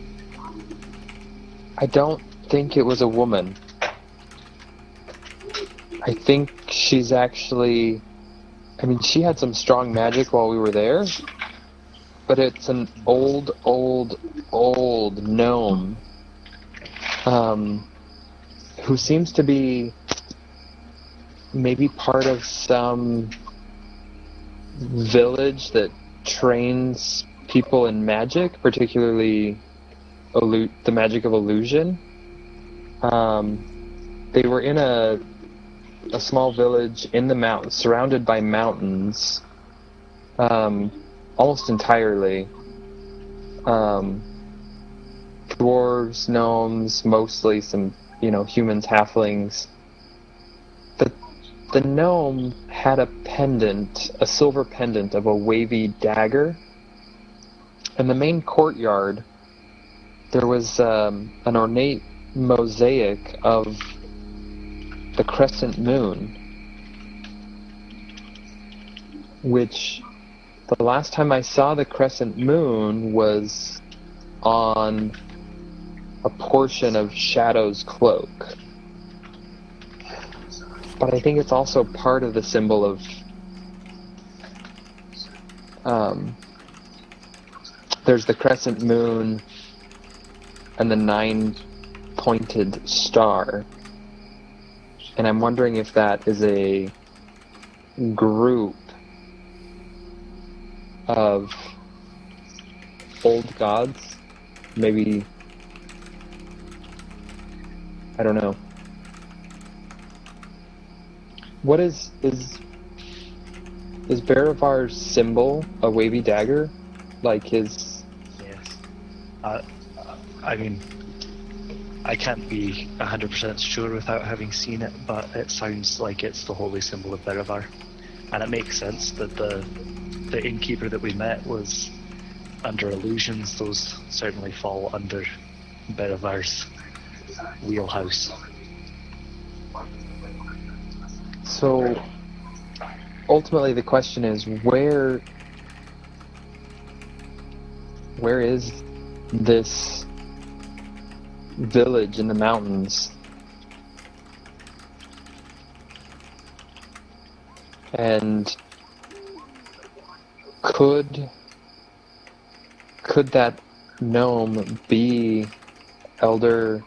[SPEAKER 5] I don't think it was a woman. I think she's actually... I mean, she had some strong magic while we were there, but it's an old gnome who seems to be maybe part of some village that trains people in magic, particularly the magic of illusion. They were in a small village in the mountains, surrounded by mountains, almost entirely. Dwarves, gnomes, mostly some, humans, halflings. The gnome had a pendant, a silver pendant of a wavy dagger. In the main courtyard, there was an ornate mosaic of the crescent moon, which the last time I saw the crescent moon was on a portion of Shadow's cloak. But I think it's also part of the symbol of there's the crescent moon and the 9-pointed star. And I'm wondering if that is a group of old gods. Maybe, I don't know. What is Baravar's symbol a wavy dagger? Like his...
[SPEAKER 4] Yes. I mean, I can't be 100% sure without having seen it, but it sounds like it's the holy symbol of Baravar. And it makes sense that the innkeeper that we met was under illusions. Those certainly fall under Baravar's wheelhouse.
[SPEAKER 5] So, ultimately the question is, where is this village in the mountains? And could that gnome be Elder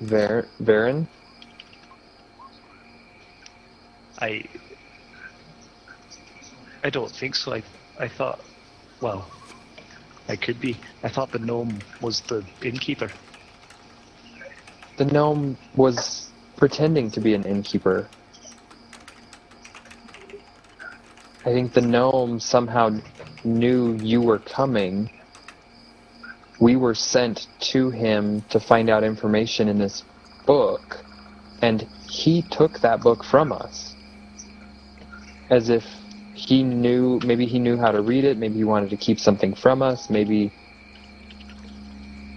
[SPEAKER 5] Varen?
[SPEAKER 4] I don't think so. I thought, well, I could be. I thought the gnome was the innkeeper.
[SPEAKER 5] The gnome was pretending to be an innkeeper. I think the gnome somehow knew you were coming. We were sent to him to find out information in this book, and he took that book from us. As if he knew, maybe he knew how to read it, maybe he wanted to keep something from us, maybe...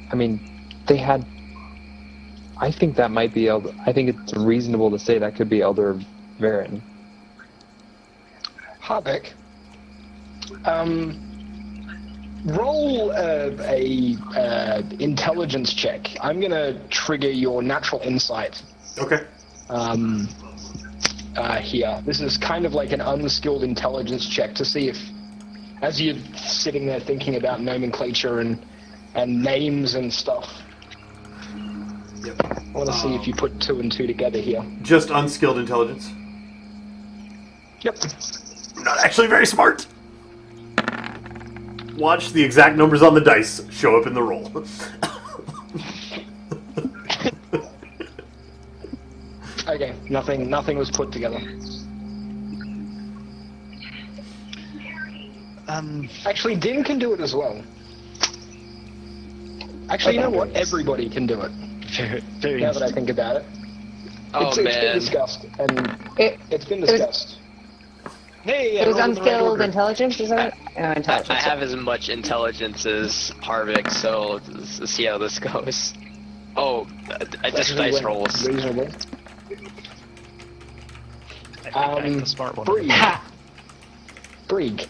[SPEAKER 5] I mean, they had... I think that might be Elder... I think it's reasonable to say that could be Elder Varen.
[SPEAKER 2] Harbeck, roll a intelligence check. I'm going to trigger your natural insight.
[SPEAKER 3] Okay.
[SPEAKER 2] Here. This is kind of like an unskilled intelligence check to see if, as you're sitting there thinking about nomenclature and names and stuff,
[SPEAKER 3] Yep.
[SPEAKER 2] I want to see if you put 2 and 2 together here.
[SPEAKER 3] Just unskilled intelligence.
[SPEAKER 2] Yep.
[SPEAKER 3] I'm not actually very smart. Watch the exact numbers on the dice show up in the roll.
[SPEAKER 2] Okay, nothing was put together. Actually, Din can do it as well. Actually, you know what? Everybody can do it.
[SPEAKER 4] Very
[SPEAKER 2] Now that I think about it. It's been discussed, and it's been discussed.
[SPEAKER 4] Hey,
[SPEAKER 1] It was unskilled intelligence, is that it? Oh, intelligence.
[SPEAKER 6] I have as much intelligence as Harvick, so let's see how this goes. Oh, just dice rolls.
[SPEAKER 2] Reasonable.
[SPEAKER 4] I think I'm the smart one.
[SPEAKER 2] Brig.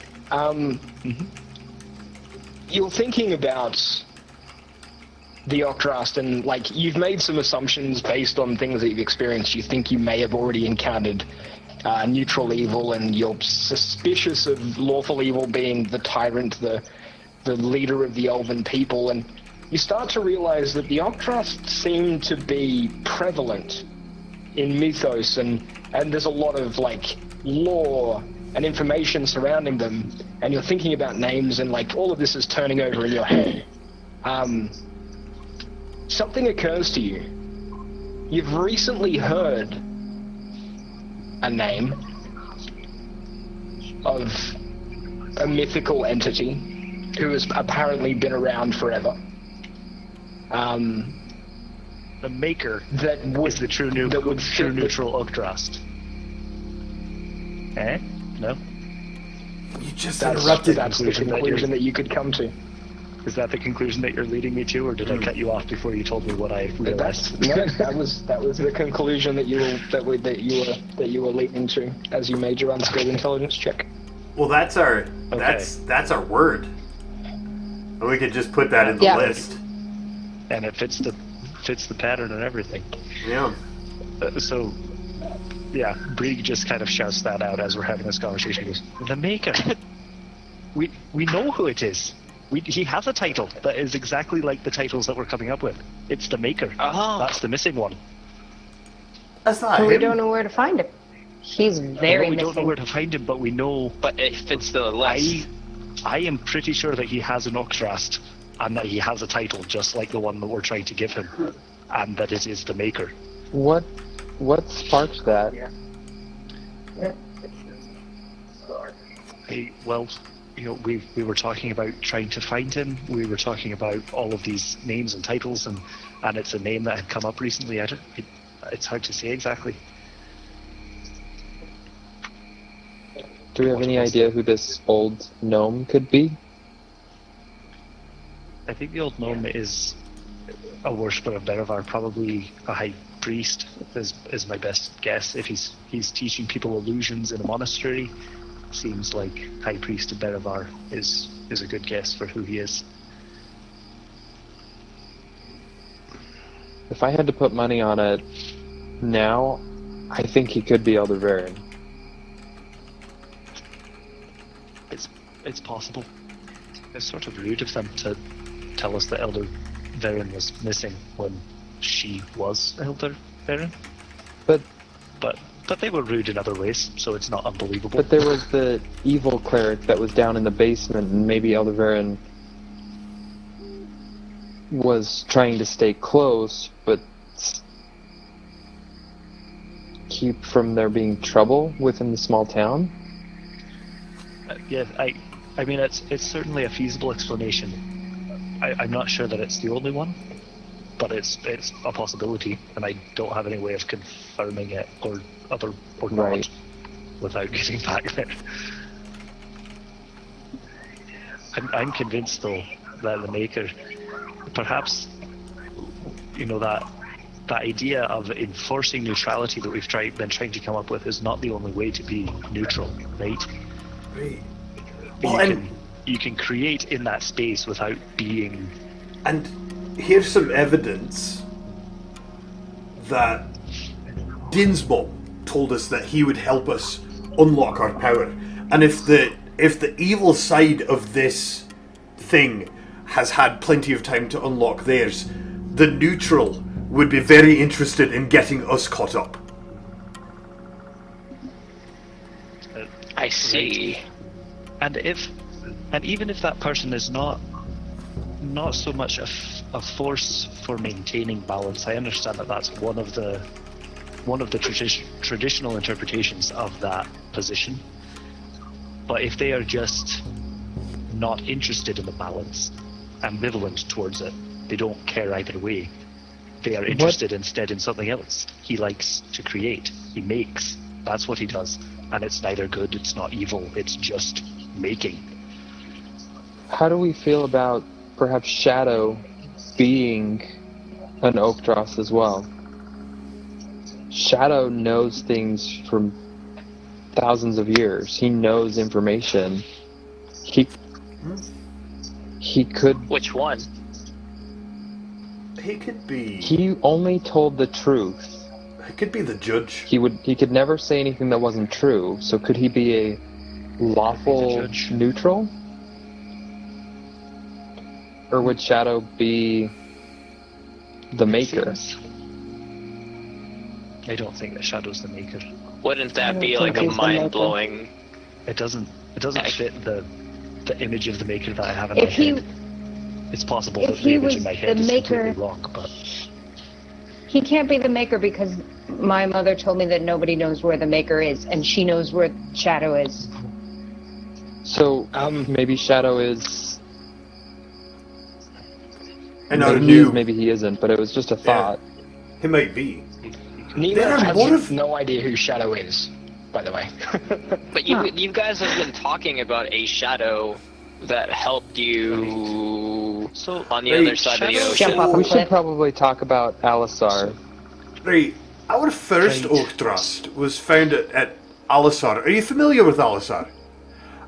[SPEAKER 2] You're thinking about the Octrast, and like you've made some assumptions based on things that you've experienced. You think you may have already encountered neutral evil, and you're suspicious of lawful evil being the tyrant, the leader of the elven people, and you start to realize that the Octrast seem to be prevalent in mythos, and there's a lot of like lore and information surrounding them, and you're thinking about names, and like all of this is turning over in your head. Something occurs to you. You've recently heard a name of a mythical entity who has apparently been around forever.
[SPEAKER 4] The maker
[SPEAKER 2] that would,
[SPEAKER 4] is the true neutral Octrast. Eh? No?
[SPEAKER 3] You just
[SPEAKER 2] That's
[SPEAKER 3] interrupted.
[SPEAKER 2] the conclusion that you could come to.
[SPEAKER 4] Is that the conclusion that you're leading me to, or did I cut you off before you told me what I realized?
[SPEAKER 2] That was the conclusion that you were leading to as you made your unskilled intelligence check.
[SPEAKER 3] Well, that's our word. And we could just put that in the
[SPEAKER 1] Yeah.
[SPEAKER 3] list.
[SPEAKER 4] And it fits the pattern and everything.
[SPEAKER 3] Yeah.
[SPEAKER 4] So, yeah, Brieg just kind of shouts that out as we're having this conversation. He goes, "The Maker. we know who it is. He has a title that is exactly like the titles that we're coming up with. It's the Maker.
[SPEAKER 6] Oh.
[SPEAKER 4] That's the missing one.
[SPEAKER 3] That's not
[SPEAKER 1] But
[SPEAKER 3] him.
[SPEAKER 1] we don't know where to find him. He's very
[SPEAKER 4] We don't know
[SPEAKER 1] missing.
[SPEAKER 4] where to find him, but we know.
[SPEAKER 6] But it fits the list.
[SPEAKER 4] I am pretty sure that he has an Octrast and that he has a title just like the one that we're trying to give him, and that it is the Maker.
[SPEAKER 5] What sparked that?
[SPEAKER 4] Well, we were talking about trying to find him. We were talking about all of these names and titles, and it's a name that had come up recently. It's hard to say exactly.
[SPEAKER 5] Do we have any idea who this old gnome could be?
[SPEAKER 4] I think the old gnome is a worshipper of Berevar, probably a high priest is my best guess. If he's teaching people illusions in a monastery, seems like high priest of Berevar is a good guess for who he is.
[SPEAKER 5] If I had to put money on it now, I think he could be Eldervarian.
[SPEAKER 4] It's possible. It's sort of rude of them to tell us that Elder Varen was missing when she was Elder Varen.
[SPEAKER 5] But
[SPEAKER 4] they were rude in other ways, so it's not unbelievable.
[SPEAKER 5] But there was the evil cleric that was down in the basement, and maybe Eldervaren was trying to stay close, but keep from there being trouble within the small town.
[SPEAKER 4] Yeah, I mean, it's certainly a feasible explanation. I'm not sure that it's the only one, but it's a possibility, and I don't have any way of confirming it or not
[SPEAKER 5] Right.
[SPEAKER 4] without getting back there. I'm convinced though that the Maker, perhaps, that idea of enforcing neutrality that we've been trying to come up with is not the only way to be neutral, right?
[SPEAKER 3] Right. Well,
[SPEAKER 4] You can create in that space without being.
[SPEAKER 3] And here's some evidence that Dinsmore told us that he would help us unlock our power. And if the evil side of this thing has had plenty of time to unlock theirs, the neutral would be very interested in getting us caught up.
[SPEAKER 6] I see.
[SPEAKER 4] And even if that person is not so much a force for maintaining balance, I understand that that's one of the traditional interpretations of that position. But if they are just not interested in the balance, ambivalent towards it, they don't care either way. They are interested instead in something else. He likes to create. He makes. That's what he does. And it's neither good, it's not evil, it's just making.
[SPEAKER 5] How do we feel about perhaps Shadow being an Oakdross as well? Shadow knows things from thousands of years. He knows information. He could...
[SPEAKER 6] Which one?
[SPEAKER 3] He could be...
[SPEAKER 5] He only told the truth.
[SPEAKER 3] He could be the judge.
[SPEAKER 5] He could never say anything that wasn't true. So could he be a lawful neutral? Or would Shadow be the Maker?
[SPEAKER 4] I don't think that Shadow's the Maker.
[SPEAKER 6] Wouldn't that be like a mind-blowing...
[SPEAKER 4] It doesn't fit the image of the Maker that I have in
[SPEAKER 1] If
[SPEAKER 4] my
[SPEAKER 1] he-
[SPEAKER 4] head. It's possible
[SPEAKER 1] if
[SPEAKER 4] that the
[SPEAKER 1] he
[SPEAKER 4] image
[SPEAKER 1] was
[SPEAKER 4] in my head
[SPEAKER 1] the
[SPEAKER 4] is
[SPEAKER 1] Maker-
[SPEAKER 4] completely wrong, but
[SPEAKER 1] He can't be the Maker because my mother told me that nobody knows where the Maker is, and she knows where Shadow is.
[SPEAKER 5] So maybe Shadow is...
[SPEAKER 3] Another
[SPEAKER 5] Maybe he is,
[SPEAKER 3] new.
[SPEAKER 5] maybe he isn't, but it was just a thought.
[SPEAKER 3] He might be.
[SPEAKER 2] Neither
[SPEAKER 3] There are
[SPEAKER 2] has
[SPEAKER 3] more of-
[SPEAKER 2] no idea who Shadow is. by the way.
[SPEAKER 6] But you guys have been talking about a shadow that helped you on the other side of the
[SPEAKER 1] Jump off
[SPEAKER 6] ocean.
[SPEAKER 1] a
[SPEAKER 5] We
[SPEAKER 1] cliff.
[SPEAKER 5] should probably talk about Alisar.
[SPEAKER 3] Right. Our first
[SPEAKER 4] Right.
[SPEAKER 3] oak trust was found at Alisar. Are you familiar with Alisar?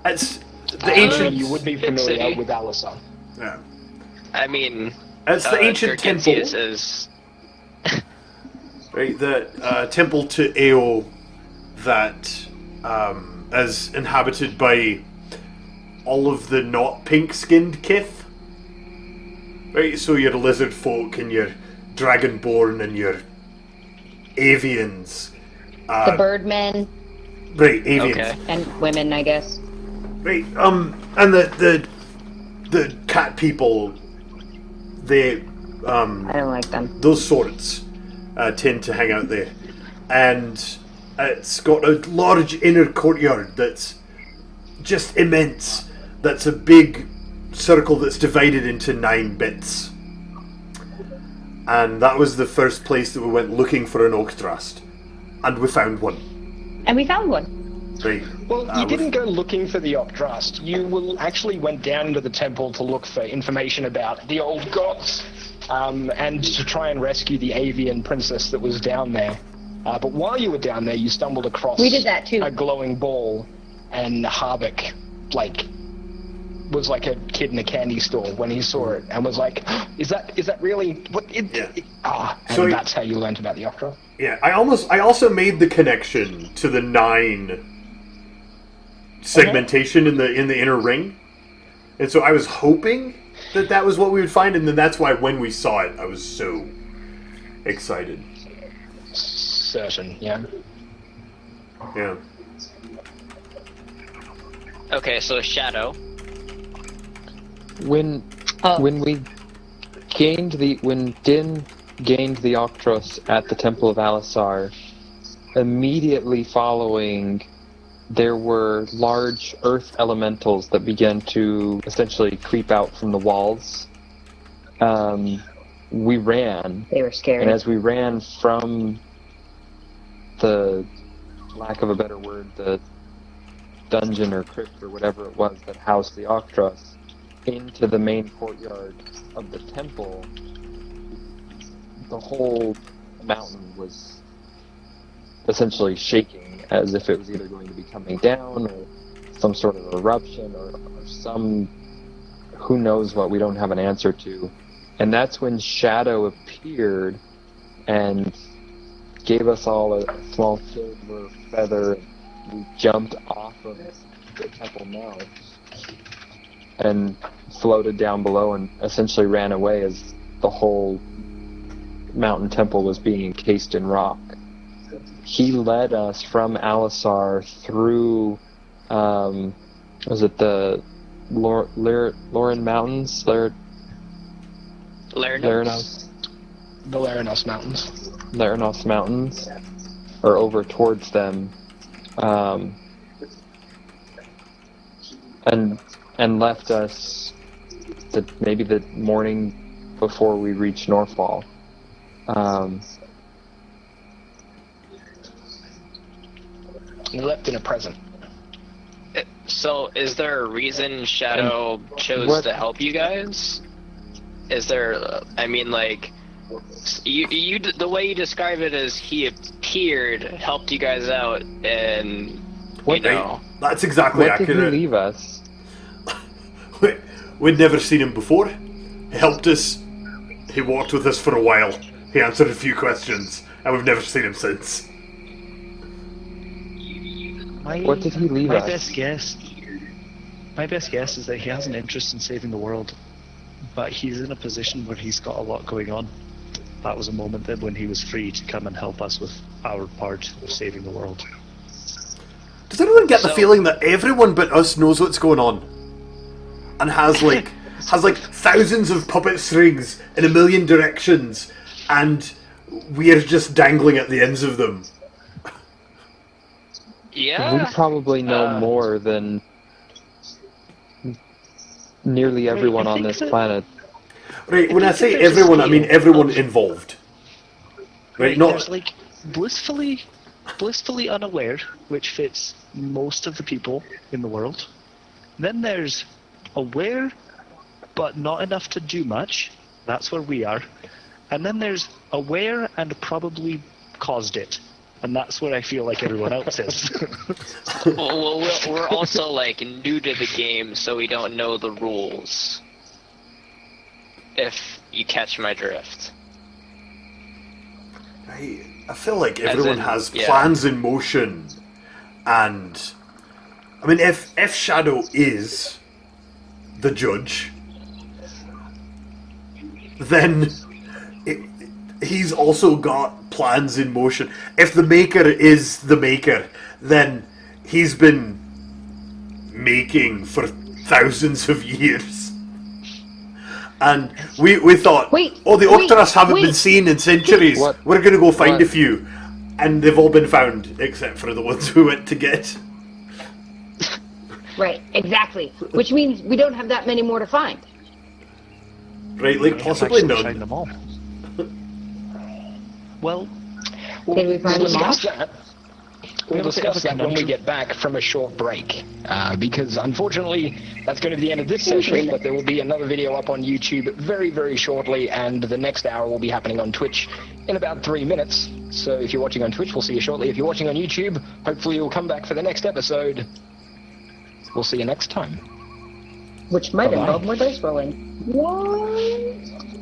[SPEAKER 3] It's the ancient.
[SPEAKER 2] You would be
[SPEAKER 6] Big
[SPEAKER 2] familiar
[SPEAKER 6] city.
[SPEAKER 2] with Alisar.
[SPEAKER 3] Yeah.
[SPEAKER 6] I mean,
[SPEAKER 3] It's the ancient temple.
[SPEAKER 6] Gargantius is.
[SPEAKER 3] Right, the temple to Eo that is inhabited by all of the not pink-skinned kith. Right, so your lizard folk and your dragonborn and your avians.
[SPEAKER 1] The birdmen
[SPEAKER 3] Right, avians.
[SPEAKER 6] Okay.
[SPEAKER 1] and women, I guess.
[SPEAKER 3] Right, and the cat people, they
[SPEAKER 1] I don't like them.
[SPEAKER 3] those sorts tend to hang out there, and it's got a large inner courtyard that's just immense. That's a big circle that's divided into 9 bits, and that was the first place that we went looking for an oak trust, and we found one.
[SPEAKER 1] And we found one.
[SPEAKER 3] Right.
[SPEAKER 2] Well, you didn't go looking for the Octrust. You actually went down into the temple to look for information about the old gods, and to try and rescue the avian princess that was down there. But while you were down there, you stumbled across
[SPEAKER 1] We did that too.
[SPEAKER 2] a glowing ball, and Harvick, was like a kid in a candy store when he saw it, and was like, "Is that really what?" And
[SPEAKER 3] So
[SPEAKER 2] that's how you learned about the Octrust.
[SPEAKER 3] Yeah, I also made the connection to the 9 segmentation in the inner ring, and so I was hoping that was what we would find, and then that's why when we saw it, I was so excited.
[SPEAKER 2] Certain, yeah.
[SPEAKER 3] Yeah.
[SPEAKER 6] Okay, so Shadow.
[SPEAKER 5] When Din gained the Octros at the Temple of Alisar, immediately following, there were large earth elementals that began to essentially creep out from the walls. We ran,
[SPEAKER 1] They were scary.
[SPEAKER 5] and as we ran from the, lack of a better word, the dungeon or crypt or whatever it was that housed the Octros, into the main courtyard of the temple, the whole mountain was essentially shaking as if it was either going to be coming down or some sort of eruption or some who knows what we don't have an answer to. And that's when Shadow appeared and gave us all a small silver feather. We jumped off of the temple mount and floated down below and essentially ran away as the whole mountain temple was being encased in rock. He led us from Alisar through, was it the Lauren Mountains?
[SPEAKER 6] Leranos.
[SPEAKER 2] The Leranos Mountains.
[SPEAKER 5] Leranos Mountains, or over towards them, and left us maybe the morning before we reached Northfall.
[SPEAKER 2] You left in a present.
[SPEAKER 6] So, is there a reason Shadow chose to help you guys? Is there? I mean, like, you the way you describe it is he appeared, helped you guys out, and you know.
[SPEAKER 3] That's exactly
[SPEAKER 5] What did
[SPEAKER 3] accurate.
[SPEAKER 5] he leave us?
[SPEAKER 3] We'd never seen him before. He helped us. He walked with us for a while. He answered a few questions, and we've never seen him since.
[SPEAKER 5] What did he leave
[SPEAKER 4] my
[SPEAKER 5] us?
[SPEAKER 4] My best guess is that he has an interest in saving the world, but he's in a position where he's got a lot going on. That was a moment then when he was free to come and help us with our part of saving the world.
[SPEAKER 3] Does anyone get the feeling that everyone but us knows what's going on? And has thousands of puppet strings in a million directions, and we're just dangling at the ends of them?
[SPEAKER 6] Yeah.
[SPEAKER 5] We probably know more than nearly everyone on this planet.
[SPEAKER 3] Right, when I say
[SPEAKER 4] there's a
[SPEAKER 3] everyone, I mean
[SPEAKER 4] scale
[SPEAKER 3] everyone
[SPEAKER 4] of-
[SPEAKER 3] involved. Right,
[SPEAKER 4] Right,
[SPEAKER 3] not
[SPEAKER 4] there's like blissfully blissfully unaware, which fits most of the people in the world. Then there's aware, but not enough to do much. That's where we are. And then there's aware and probably caused it. And that's where I feel like everyone else is.
[SPEAKER 6] Well, we're also like new to the game, so we don't know the rules. If you catch my drift.
[SPEAKER 3] I feel like everyone has
[SPEAKER 6] yeah.
[SPEAKER 3] plans in motion, and I mean, if Shadow is the judge, then he's also got plans in motion. If the Maker is the Maker, then he's been making for thousands of years. And we thought, the Octaras haven't been seen in centuries.
[SPEAKER 5] What?
[SPEAKER 3] We're going to go find a few. And they've all been found, except for the ones we went to get.
[SPEAKER 1] Right, exactly. Which means we don't have that many more to find.
[SPEAKER 3] Right, like possibly
[SPEAKER 4] Find
[SPEAKER 3] none.
[SPEAKER 4] them all. Well,
[SPEAKER 1] Did we find them all?
[SPEAKER 2] discuss that. We'll discuss that when we get back from a short break. Because unfortunately, that's going to be the end of this session, but there will be another video up on YouTube very, very shortly, and the next hour will be happening on Twitch in about 3 minutes. So if you're watching on Twitch, we'll see you shortly. If you're watching on YouTube, hopefully you'll come back for the next episode. We'll see you next time.
[SPEAKER 1] Which might
[SPEAKER 2] Bye-bye.
[SPEAKER 1] involve more dice rolling. What?